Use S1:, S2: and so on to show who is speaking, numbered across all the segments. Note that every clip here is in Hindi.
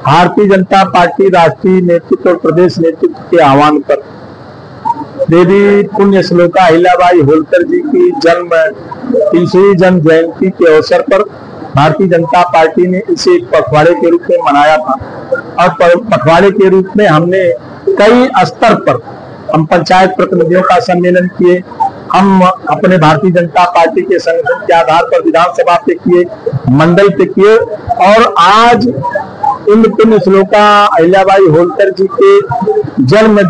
S1: भारतीय जनता पार्टी राष्ट्रीय नेतृत्व और प्रदेश नेतृत्व के आह्वान पर देवी पुण्य श्लोका अहिल्याबाई होलकर जी की 300वीं जन्म जयंती के अवसर पर भारतीय जनता पार्टी ने इसे एक पखवाड़े के रूप में मनाया था। और पखवाड़े के रूप में हमने कई स्तर पर हम पंचायत प्रतिनिधियों का सम्मेलन किए, हम अपने भारतीय जनता पार्टी के संगठन के आधार पर विधानसभा पे किए, मंडल पे किए, और आज इन पुण्य श्लोका अहिल्याबाई होलकर जी के जन्म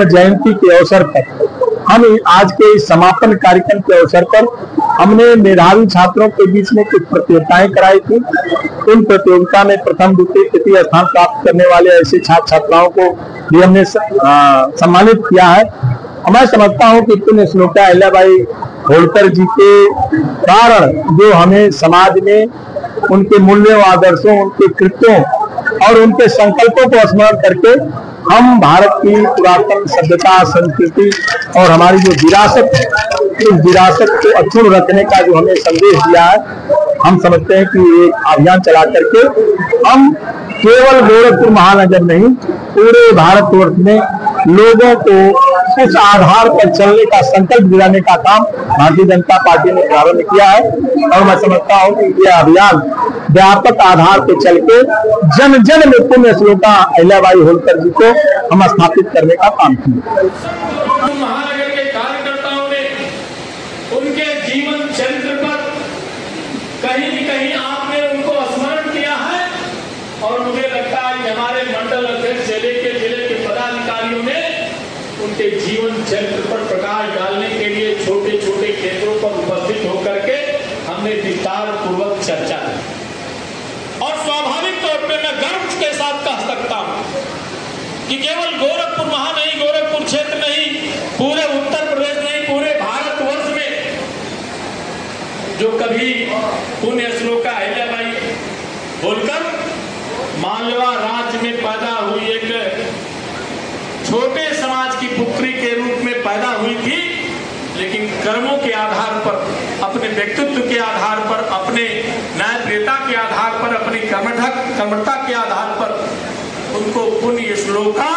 S1: जयंती के अवसर पर हम आज के इस समापन कार्यक्रम के अवसर पर हमने मेधावी छात्रों के बीच में कुछ प्रतियोगिताएं कराई थी। इन प्रतियोगिता में प्रथम द्वितीय तृतीय स्थान प्राप्त करने वाले ऐसे छात्र छात्राओं को भी हमने सम्मानित किया है। मैं समझता हूं कि पुण्य श्लोका अहिल्याबाई होलकर जी के कारण जो हमें समाज में उनके मूल्यों, आदर्शों, उनके कृत्यों और उनके संकल्पों को स्मरण करके हम भारत की पुरातन सभ्यता, संस्कृति और हमारी जो विरासत है, इस विरासत को अक्षुण्ण रखने का जो हमें संदेश दिया है, हम समझते हैं कि ये अभियान चला करके हम केवल गोरखपुर महानगर नहीं, पूरे भारतवर्ष में लोगों को उस आधार पर चलने का संकल्प दिलाने का काम भारतीय जनता पार्टी ने प्रारंभ किया है। और मैं समझता हूं कि यह अभियान व्यापक आधार पर चल के जन जन में पुण्य श्लोका अहिल्याबाई होलकर जी को हम स्थापित करने का काम किया।
S2: महानगर के कार्यकर्ताओं ने उनके जीवन चरित्र पर कहीं न कहीं आपने उनको स्मरण किया है, और मुझे लगता है कि हमारे मंडल अध्यक्ष से लेकर जिले के पदाधिकारियों ने उनके जीवन चरित्र पर प्रकाश डालने के लिए छोटे छोटे केंद्रों पर उपस्थित होकर के हमने विस्तार पूर्वक चर्चा की। और स्वाभाविक तौर पे मैं गर्व के साथ कह सकता हूं कि केवल गोरखपुर नहीं, गोरखपुर क्षेत्र नहीं, पूरे उत्तर प्रदेश नहीं, पूरे भारतवर्ष में जो कभी पुण्य श्लोका अहिल्याबाई होलकर मालवा राज्य में पैदा हुई एक छोटे समाज की पुत्री के रूप में पैदा हुई थी, लेकिन कर्मों के आधार पर, अपने व्यक्तित्व के आधार पर, अपने न्यायप्रियता के आधार पर, अपनी कर्मठता के आधार पर उनको पुण्य श्लोका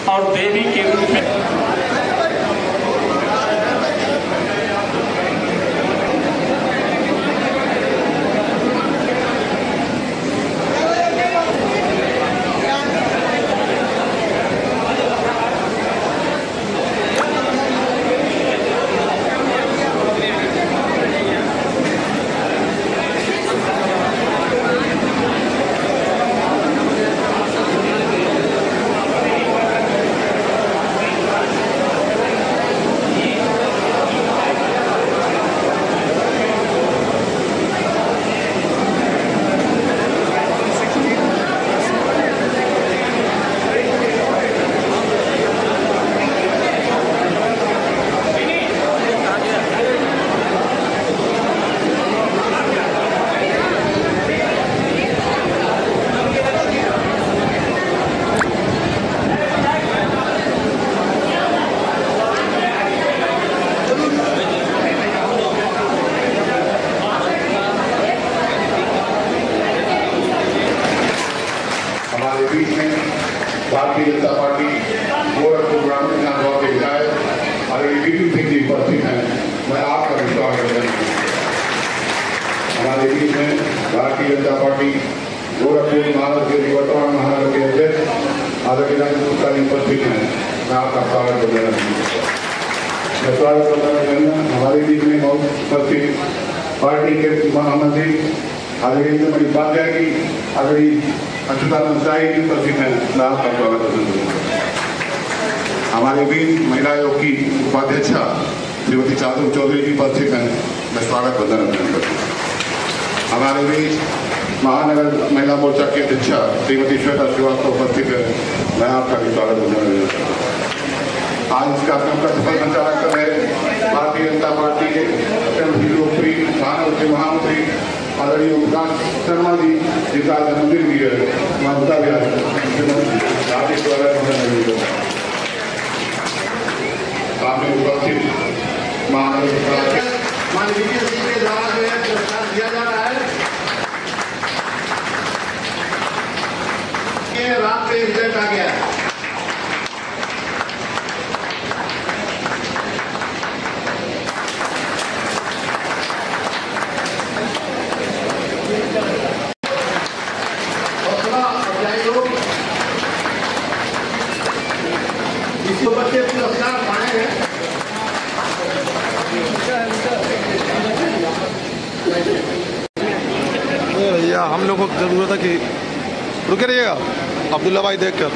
S2: और देवी के रूप में
S3: भारतीय जनता पार्टी गोरखपुर ग्रामीण विधानसभा के विधायक आदरणीय वीपी सिंह जी उपस्थित हैं। मैं आपका विश्वास करता हूँ। हमारे बीच में भारतीय जनता पार्टी गोरखपुर महानगर के वर्तमान महानगर के अध्यक्ष आदरणीय राजेंद्र गुप्ता जी उपस्थित हैं। मैं आपका स्वागत करना चाहूँगा। हमारे बीच में उपस्थित पार्टी के महामंत्री आदरणीय इंद्रमणि उपाध्याय जी, आदरणीय अच्युतानंद शाही जी उपस्थित हैं। मैं आपका स्वागत करना। हमारे बीच महिला आयोग की उपाध्यक्षा श्रीमती चादर चौधरी जी उपस्थित हैं। मैं स्वागत बंदन करता हूँ। हमारे बीच महानगर महिला मोर्चा की अध्यक्षा श्रीमती श्वेता श्रीवास्तव उपस्थित है। मैं आपका भी स्वागत बंदन करता हूँ। आज इस कार्यक्रम का सफल संचालक कर रहे भारतीय जनता पार्टी के अत्यंत लोकप्रिय प्रधानमंत्री महामंत्री आदरणीय प्रकाश शर्मा जी, जिनका जन्मदिन भी है, ममता विहार हार्दिक स्वागत आपने उपस्थित महानगर माननीय के द्वारा जो है पुरस्कार दिया जा रहा है। बच्चे पुरस्कार पाए हैं।
S4: भैया हम लोगों को जरूरत है कि रुके रहिएगा, अब्दुल्ला भाई देख कर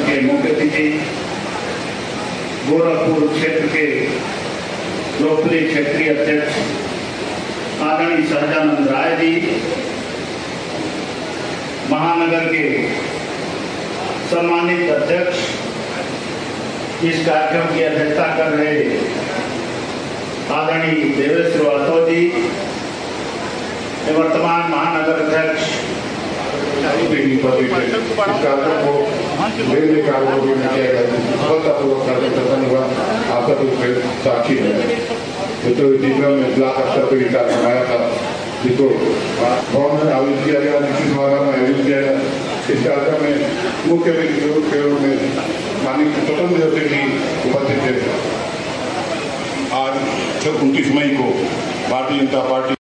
S3: के मुख्य अतिथि गोरखपुर क्षेत्र के लोकप्रिय क्षेत्रीय अध्यक्ष आदरणीय सहजानंद राय जी, महानगर के सम्मानित अध्यक्ष, इस कार्यक्रम की अध्यक्षता कर रहे आदरणीय देवेश श्रीवास्तव जी, वर्तमान महानगर अध्यक्ष
S5: इस कार्यक्रम को लेने का हुआ आपका तो साक्षी है। तो जिला में ब्लॉक स्तर पर कार्यक्रम आया था, जिसको भवन में आयोजित किया गया, निश्चित सभागार में आयोजित किया गया। इस कार्यक्रम में मुख्य अतिथि के रूप में माननीय स्वतंत्र देव सिंह जी उपस्थित थे। आज 29 मई को भारतीय जनता पार्टी